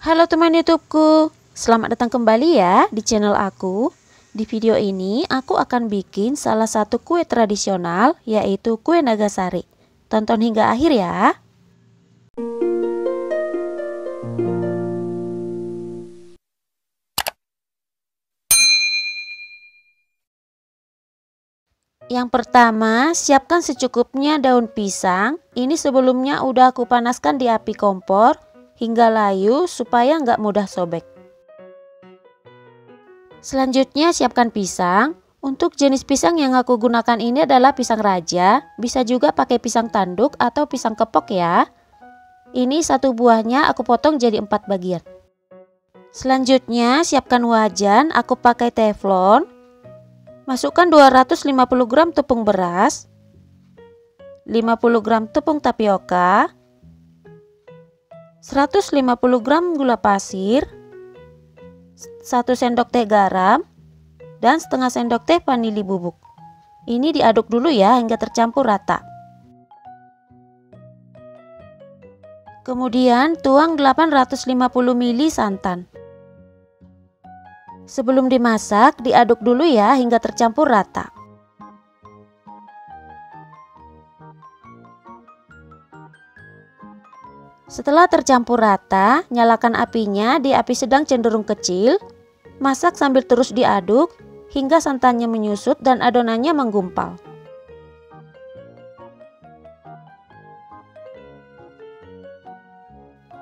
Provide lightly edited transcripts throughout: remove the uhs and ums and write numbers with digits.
Halo teman YouTubeku, selamat datang kembali ya di channel aku. Di video ini aku akan bikin salah satu kue tradisional, yaitu kue Nagasari. Tonton hingga akhir ya. Yang pertama, siapkan secukupnya daun pisang. Ini sebelumnya udah aku panaskan di api kompor hingga layu supaya nggak mudah sobek. Selanjutnya siapkan pisang. Untuk jenis pisang yang aku gunakan ini adalah pisang raja. Bisa juga pakai pisang tanduk atau pisang kepok ya. Ini satu buahnya aku potong jadi 4 bagian. Selanjutnya siapkan wajan, aku pakai teflon. Masukkan 250 gram tepung beras, 50 gram tepung tapioka, 150 gram gula pasir, 1 sendok teh garam, dan setengah sendok teh vanili bubuk. Ini diaduk dulu ya hingga tercampur rata. Kemudian tuang 850 ml santan. Sebelum dimasak, diaduk dulu ya hingga tercampur rata. Setelah tercampur rata, nyalakan apinya di api sedang cenderung kecil. Masak sambil terus diaduk hingga santannya menyusut dan adonannya menggumpal.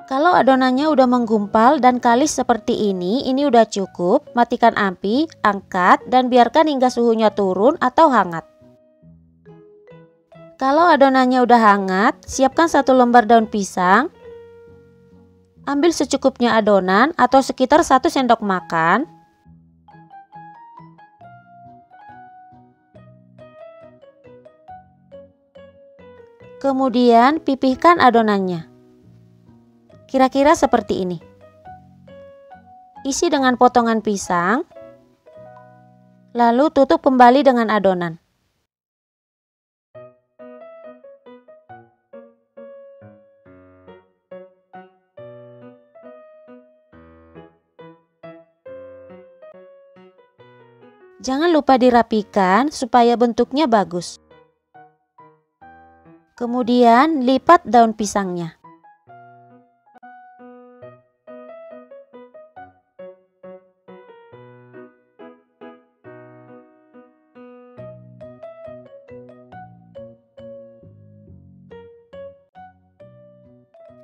Kalau adonannya udah menggumpal dan kalis seperti ini udah cukup. Matikan api, angkat dan biarkan hingga suhunya turun atau hangat. Kalau adonannya udah hangat, siapkan 1 lembar daun pisang. Ambil secukupnya adonan atau sekitar 1 sendok makan. Kemudian pipihkan adonannya. Kira-kira seperti ini. Isi dengan potongan pisang, lalu tutup kembali dengan adonan. Jangan lupa dirapikan supaya bentuknya bagus. Kemudian lipat daun pisangnya.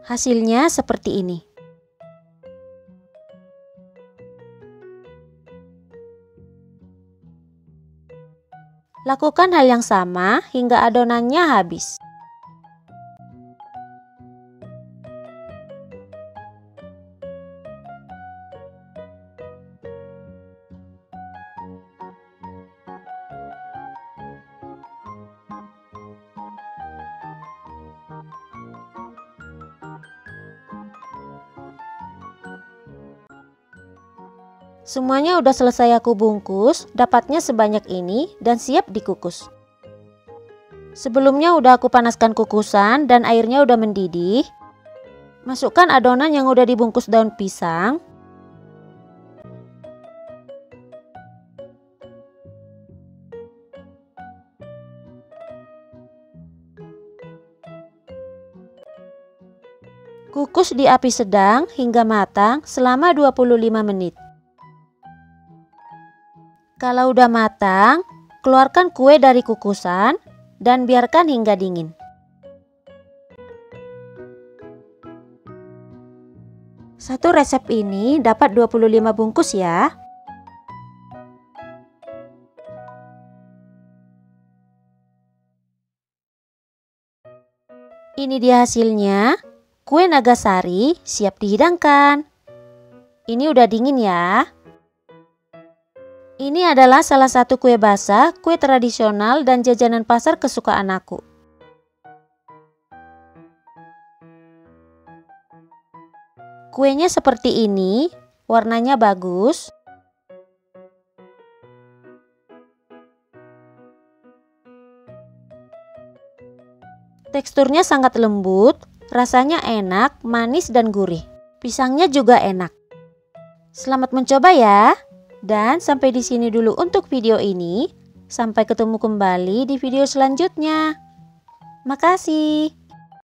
Hasilnya seperti ini. Lakukan hal yang sama hingga adonannya habis. Semuanya udah selesai aku bungkus, dapatnya sebanyak ini dan siap dikukus. Sebelumnya udah aku panaskan kukusan dan airnya udah mendidih. Masukkan adonan yang udah dibungkus daun pisang. Kukus di api sedang hingga matang selama 25 menit. Kalau udah matang, keluarkan kue dari kukusan dan biarkan hingga dingin. Satu resep ini dapat 25 bungkus ya. Ini dia hasilnya. Kue Nagasari siap dihidangkan. Ini udah dingin ya. Ini adalah salah satu kue basah, kue tradisional dan jajanan pasar kesukaan aku. Kuenya seperti ini, warnanya bagus. Teksturnya sangat lembut, rasanya enak, manis dan gurih. Pisangnya juga enak. Selamat mencoba ya. Dan sampai di sini dulu untuk video ini. Sampai ketemu kembali di video selanjutnya. Makasih.